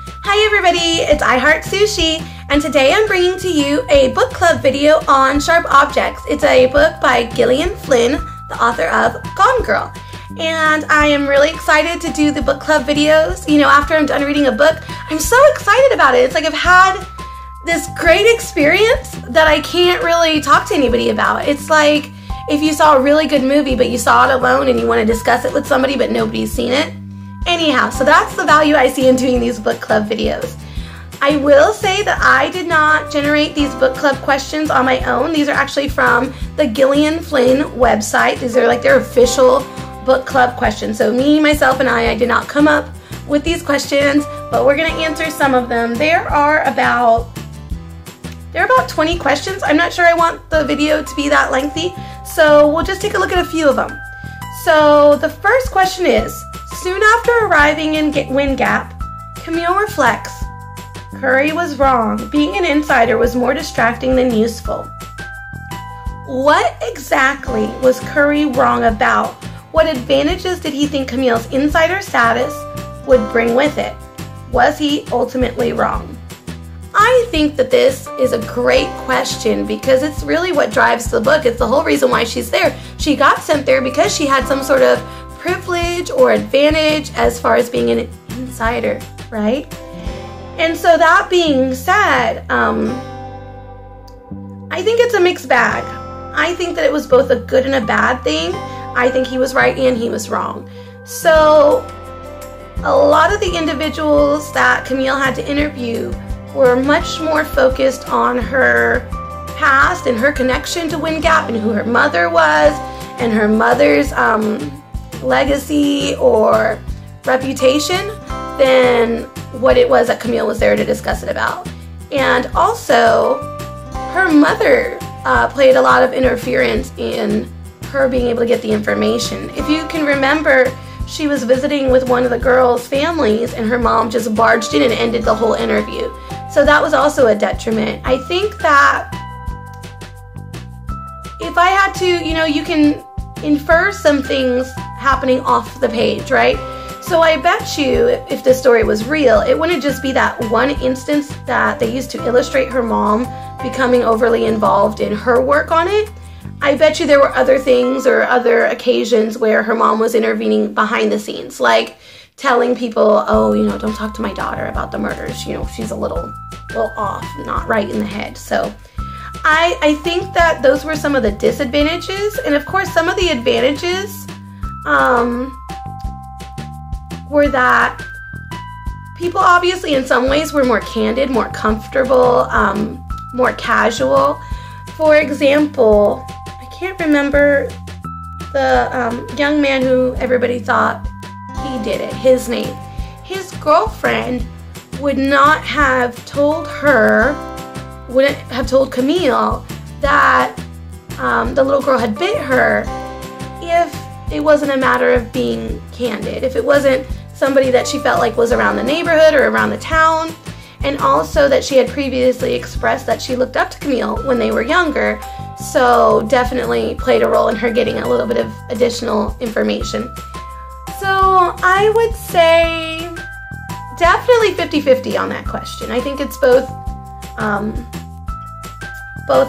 Hi everybody, it's IHeart Sushi, and today I'm bringing to you a book club video on Sharp Objects. It's a book by Gillian Flynn, the author of Gone Girl. And I am really excited to do the book club videos. You know, after I'm done reading a book, I'm so excited about it. It's like I've had this great experience that I can't really talk to anybody about. It's like if you saw a really good movie, but you saw it alone and you want to discuss it with somebody, but nobody's seen it. Anyhow, so that's the value I see in doing these book club videos. I will say that I did not generate these book club questions on my own. These are actually from the Gillian Flynn website. These are like their official book club questions. So me, myself, and I did not come up with these questions, but we're going to answer some of them. There are about 20 questions. I'm not sure I want the video to be that lengthy, so we'll just take a look at a few of them. So the first question is, soon after arriving in Wind Gap, Camille reflects, Curry was wrong. Being an insider was more distracting than useful. What exactly was Curry wrong about? What advantages did he think Camille's insider status would bring with it? Was he ultimately wrong? I think that this is a great question because it's really what drives the book. It's the whole reason why she's there. She got sent there because she had some sort of privilege or advantage as far as being an insider, right? And so that being said, I think it's a mixed bag. I think that it was both a good and a bad thing. I think he was right and he was wrong. So a lot of the individuals that Camille had to interview were much more focused on her past and her connection to Wind Gap and who her mother was and her mother's legacy or reputation than what it was that Camille was there to discuss it about. And also, her mother played a lot of interference in her being able to get the information. If you can remember, she was visiting with one of the girls' families and her mom just barged in and ended the whole interview. So that was also a detriment. I think that if I had to, you can infer some things happening off the page, right? So I bet you if this story was real, it wouldn't just be that one instance that they used to illustrate her mom becoming overly involved in her work on it. I bet you there were other things or other occasions where her mom was intervening behind the scenes, like telling people, oh, don't talk to my daughter about the murders. She's a little off, not right in the head. So I think that those were some of the disadvantages. And of course, some of the advantages were that people obviously in some ways were more candid, more comfortable, more casual. For example, I can't remember the young man who everybody thought he did it, his name. His girlfriend would not have told wouldn't have told Camille that the little girl had bit her if it wasn't a matter of being candid, if it wasn't somebody that she felt like was around the neighborhood or around the town, and also that she had previously expressed that she looked up to Camille when they were younger, so definitely played a role in her getting a little bit of additional information. So I would say definitely 50-50 on that question. I think it's both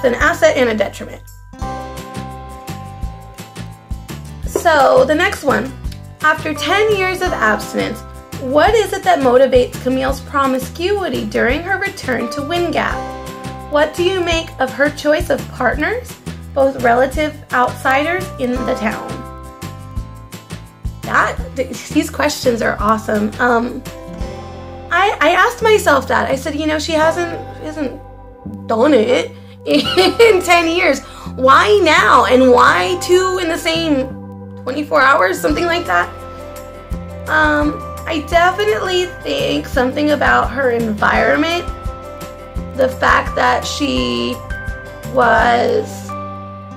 an asset and a detriment. So the next one, after 10 years of abstinence, what is it that motivates Camille's promiscuity during her return to Wind Gap? What do you make of her choice of partners, both relative outsiders in the town? These questions are awesome. I asked myself that. I said, she hasn't done it in 10 years. Why now? And why two in the same 24 hours? Something like that. I definitely think something about her environment, the fact that she was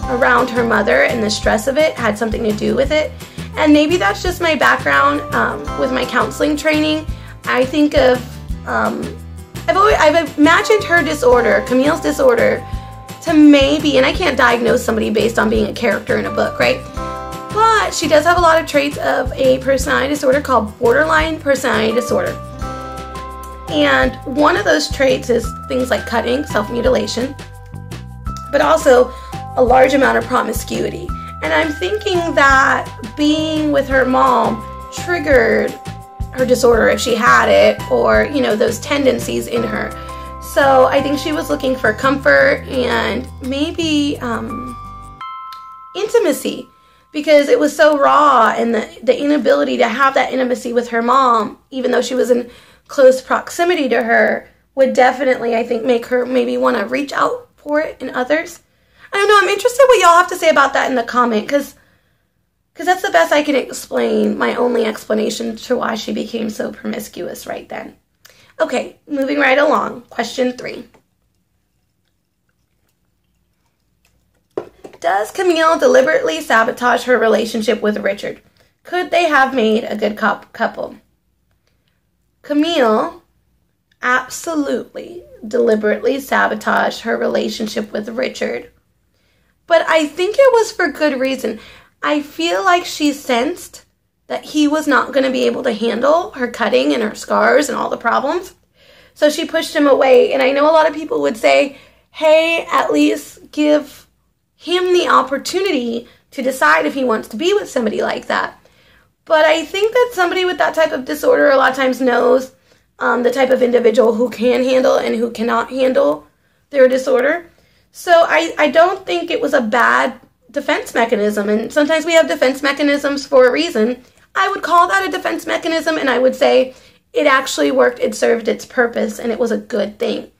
around her mother and the stress of it had something to do with it. And maybe that's just my background with my counseling training. I think of, I've imagined her disorder, Camille's disorder, to maybe, and I can't diagnose somebody based on being a character in a book, right? But she does have a lot of traits of a personality disorder called borderline personality disorder. And one of those traits is things like cutting, self-mutilation, but also a large amount of promiscuity. And I'm thinking that being with her mom triggered her disorder if she had it, or, you know, those tendencies in her. So I think she was looking for comfort and maybe intimacy, because it was so raw, and the inability to have that intimacy with her mom, even though she was in close proximity to her, would definitely, I think, make her maybe want to reach out for it in others. I don't know, I'm interested what y'all have to say about that in the comment, because that's the best I can explain, my only explanation to why she became so promiscuous right then. Okay, moving right along. Question 3. Does Camille deliberately sabotage her relationship with Richard? Could they have made a good couple? Camille absolutely deliberately sabotaged her relationship with Richard. But I think it was for good reason. I feel like she sensed that he was not going to be able to handle her cutting and her scars and all the problems. So she pushed him away. And I know a lot of people would say, hey, at least give him the opportunity to decide if he wants to be with somebody like that. But I think that somebody with that type of disorder a lot of times knows the type of individual who can handle and who cannot handle their disorder. So I don't think it was a bad defense mechanism. And sometimes we have defense mechanisms for a reason. I would call that a defense mechanism, and I would say it actually worked, it served its purpose, and it was a good thing.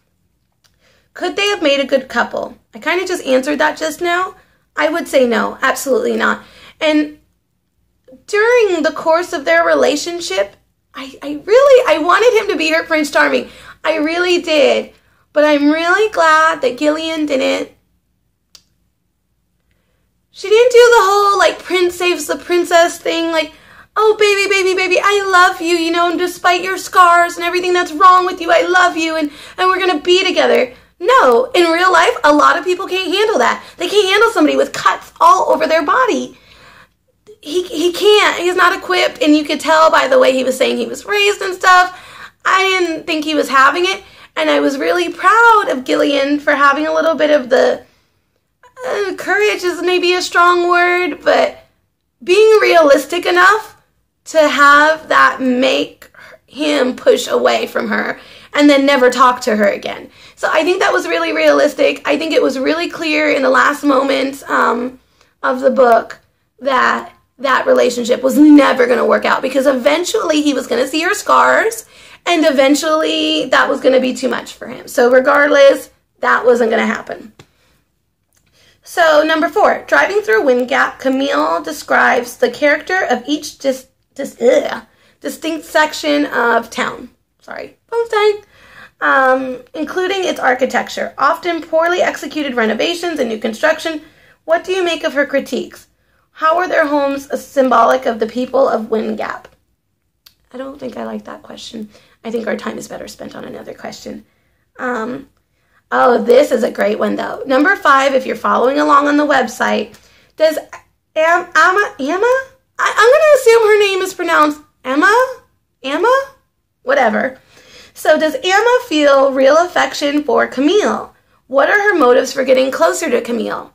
Could they have made a good couple? I kind of just answered that just now. I would say no, absolutely not. And during the course of their relationship, I wanted him to be her Prince Charming. I really did. But I'm really glad that Gillian didn't. She didn't do the whole, like, prince saves the princess thing, like, oh, baby, baby, baby, I love you, you know, and despite your scars and everything that's wrong with you, I love you, and we're going to be together. No, in real life, a lot of people can't handle that. They can't handle somebody with cuts all over their body. He can't. He's not equipped, and you could tell by the way he was saying he was raised and stuff. I didn't think he was having it, and I was really proud of Gillian for having a little bit of the courage is maybe a strong word, but being realistic enough to have that make him push away from her and then never talk to her again. So I think that was really realistic. I think it was really clear in the last moments of the book that that relationship was never going to work out, because eventually he was going to see her scars, and eventually that was going to be too much for him. So regardless, that wasn't going to happen. So number 4, driving through a wind gap, Camille describes the character of each distinct section of town. Sorry, including its architecture, often poorly executed renovations and new construction. What do you make of her critiques? How are their homes symbolic of the people of Wind Gap? I don't think I like that question. I think our time is better spent on another question. Oh, this is a great one, though. Number 5, if you're following along on the website, does Emma? I'm going to assume her name is pronounced Emma? Whatever. So does Emma feel real affection for Camille? What are her motives for getting closer to Camille?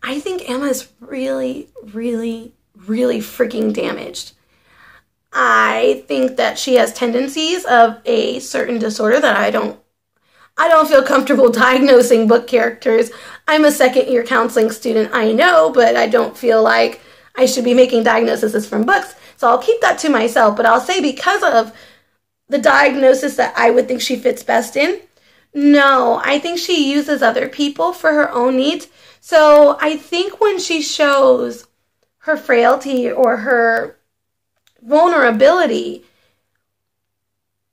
I think Emma is really, really, really freaking damaged. I think that she has tendencies of a certain disorder that I don't feel comfortable diagnosing book characters. I'm a second-year counseling student, I know, but I don't feel like I should be making diagnoses from books. So I'll keep that to myself, but I'll say because of the diagnosis that I would think she fits best in, no, I think she uses other people for her own needs. So I think when she shows her frailty or her vulnerability,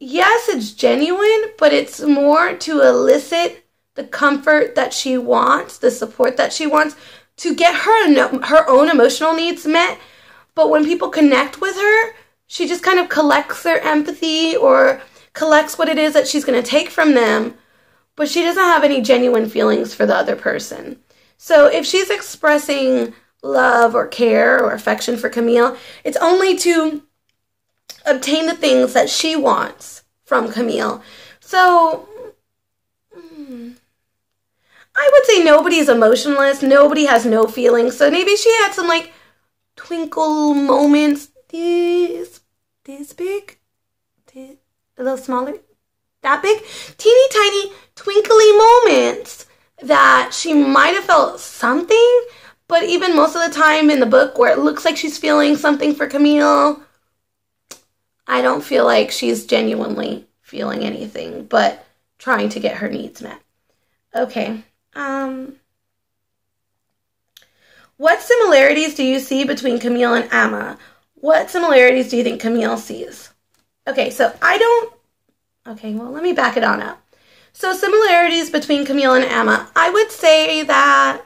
yes, it's genuine, but it's more to elicit the comfort that she wants, the support that she wants, to get her own emotional needs met. But when people connect with her, she just kind of collects their empathy or collects what it is that she's going to take from them, but she doesn't have any genuine feelings for the other person. So if she's expressing love or care or affection for Camille, it's only to obtain the things that she wants from Camille. So I would say nobody's emotionless. Nobody has no feelings. So maybe she had some like twinkle moments. This big, a little smaller, that big, teeny tiny twinkly moments that she might have felt something. But even most of the time in the book where it looks like she's feeling something for Camille, I don't feel like she's genuinely feeling anything but trying to get her needs met. Okay. What similarities do you see between Camille and Emma? What similarities do you think Camille sees? Okay, so let me back it on up. So similarities between Camille and Emma, I would say that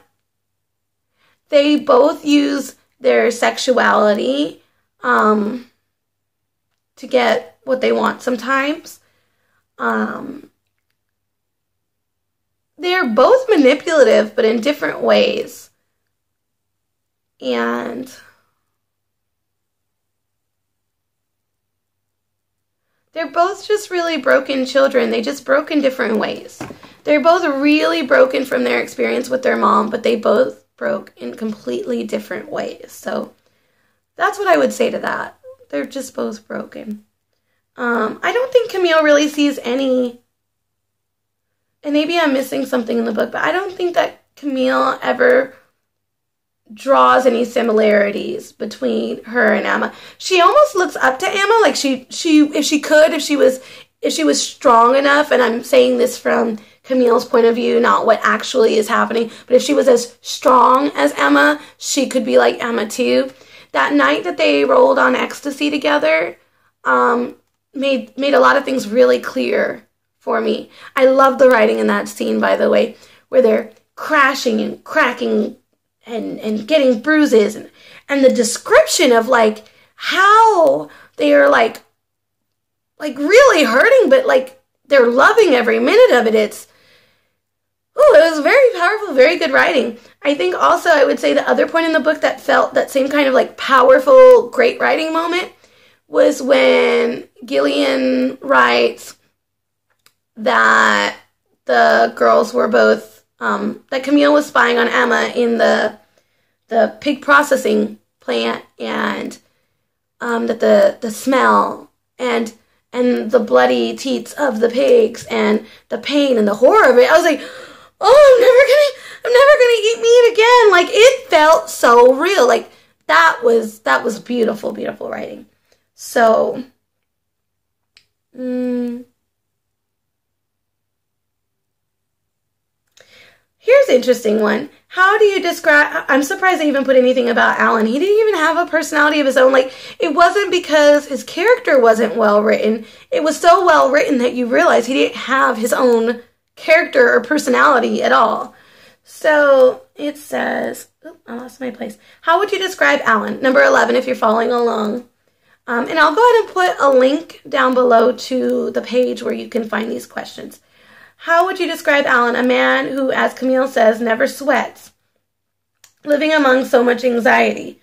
they both use their sexuality to get what they want sometimes. They're both manipulative, but in different ways. And they're both just really broken children. They just broke in different ways. They're both really broken from their experience with their mom, but they both broke in completely different ways. So that's what I would say to that. They're just both broken. I don't think Camille really sees any, and maybe I'm missing something in the book, but I don't think that Camille ever draws any similarities between her and Emma. She almost looks up to Emma, like she if she was strong enough, and I'm saying this from Camille's point of view, not what actually is happening, but if she was as strong as Emma, she could be like Emma too. That night that they rolled on ecstasy together made a lot of things really clear for me. I love the writing in that scene, by the way, where they're crashing and cracking and getting bruises, and the description of like how they are like really hurting, but like they're loving every minute of it. It was very powerful, very good writing. I think also I would say the other point in the book that felt that same kind of like powerful, great writing moment was when Gillian writes that the girls were both, that Camille was spying on Emma in the pig processing plant, and that the smell and the bloody teats of the pigs and the pain and the horror of it, I was like, oh, I'm never gonna eat meat again. Like, it felt so real. Like, that was beautiful, beautiful writing. So, here's an interesting one. How do you describe, I'm surprised they even put anything about Alan. He didn't even have a personality of his own. Like, it wasn't because his character wasn't well written. It was so well written that you realize he didn't have his own character or personality at all. So it says, I lost my place. How would you describe Alan? Number 11, if you're following along. And I'll go ahead and put a link down below to the page where you can find these questions. How would you describe Alan? A man who, as Camille says, never sweats, living among so much anxiety.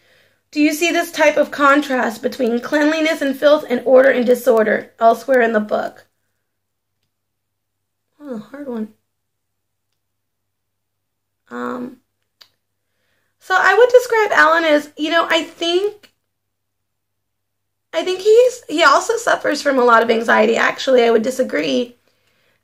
Do you see this type of contrast between cleanliness and filth and order and disorder elsewhere in the book? Oh, hard one. So I would describe Alan as, I think he also suffers from a lot of anxiety. Actually, I would disagree.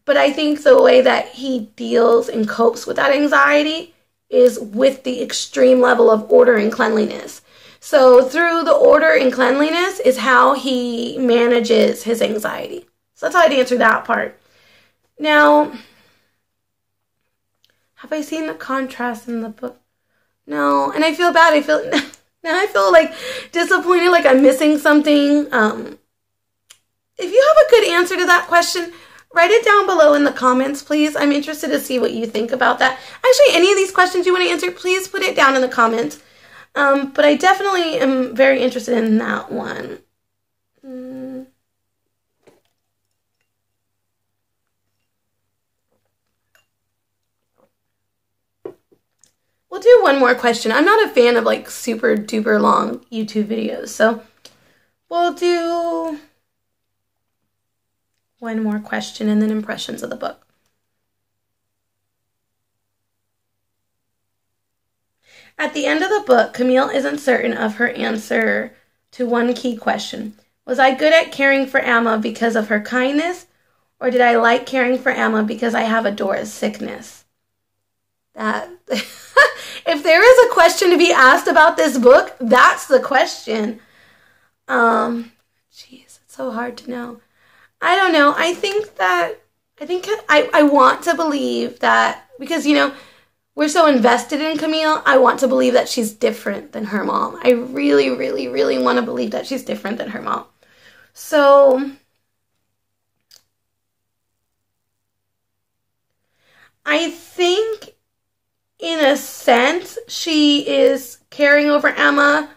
But I think the way that he deals and copes with that anxiety is with the extreme level of order and cleanliness. So through the order and cleanliness is how he manages his anxiety. So that's how I'd answer that part. Now, have I seen the contrast in the book? No, and I feel bad. I feel like disappointed, like I'm missing something. If you have a good answer to that question, write it down below in the comments, please. I'm interested to see what you think about that. Actually, any of these questions you want to answer, please put it down in the comments. But I definitely am very interested in that one. We'll do one more question. I'm not a fan of like super duper long YouTube videos, so we'll do one more question and then impressions of the book. At the end of the book, Camille isn't certain of her answer to one key question. Was I good at caring for Emma because of her kindness, or did I like caring for Emma because I have Adora's sickness? That if there is a question to be asked about this book, that's the question. Jeez, it's so hard to know. I don't know. I want to believe that because, you know, we're so invested in Camille, I want to believe that she's different than her mom. I really, really, really want to believe that she's different than her mom. So I think in a sense she is caring over Emma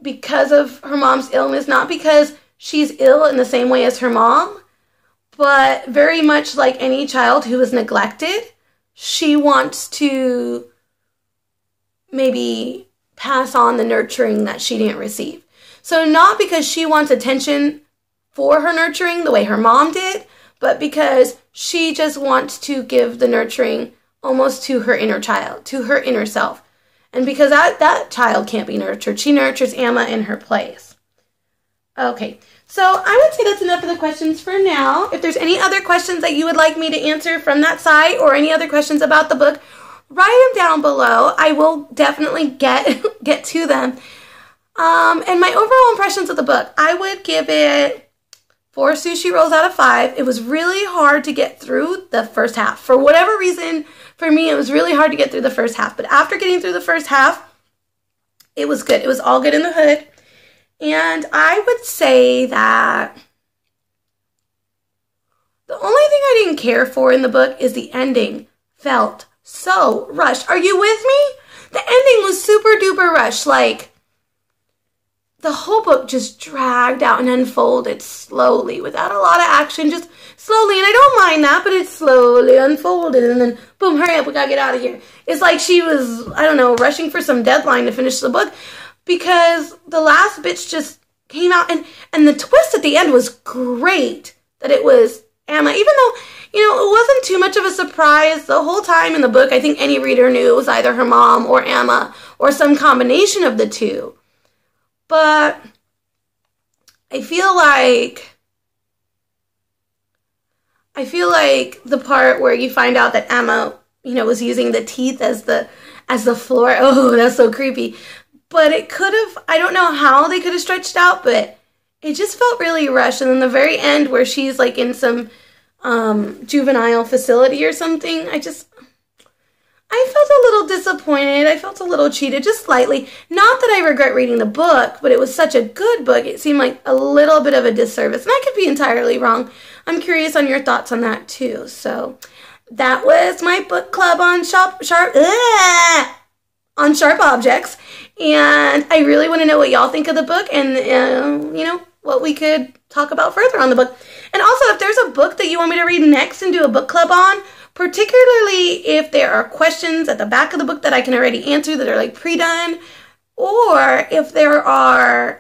because of her mom's illness, not because she's ill in the same way as her mom, but very much like any child who is neglected, she wants to maybe pass on the nurturing that she didn't receive. So not because she wants attention for her nurturing the way her mom did, but because she just wants to give the nurturing almost to her inner child, to her inner self. And because that child can't be nurtured, she nurtures Emma in her place. Okay, so I would say that's enough of the questions for now. If there's any other questions that you would like me to answer from that site or any other questions about the book, write them down below. I will definitely get to them. And my overall impressions of the book, I would give it 4 sushi rolls out of 5. It was really hard to get through the first half. For whatever reason, for me, it was really hard to get through the first half. But after getting through the first half, it was good. It was all good in the hood. And I would say that the only thing I didn't care for in the book is the ending. Felt so rushed. Are you with me? The ending was super duper rushed. Like, the whole book just dragged out and unfolded slowly without a lot of action, just slowly. And I don't mind that, but it slowly unfolded. And then, boom, hurry up, we gotta get out of here. It's like she was, I don't know, rushing for some deadline to finish the book because the last bits just came out. And the twist at the end was great that it was Emma. Even though, you know, it wasn't too much of a surprise the whole time in the book. I think any reader knew it was either her mom or Emma or some combination of the two. But I feel like the part where you find out that Emma, you know, was using the teeth as the floor. Oh, that's so creepy. But it could have, I don't know how they could have stretched out, but it just felt really rushed. And then the very end where she's like in some juvenile facility or something, I felt a little disappointed. I felt a little cheated, just slightly. Not that I regret reading the book, but it was such a good book. It seemed like a little bit of a disservice. And I could be entirely wrong. I'm curious on your thoughts on that too. So that was my book club on sharp objects. And I really want to know what y'all think of the book and, you know, what we could talk about further on the book. And also, if there's a book that you want me to read next and do a book club on, particularly if there are questions at the back of the book that I can already answer that are like pre-done, or if there are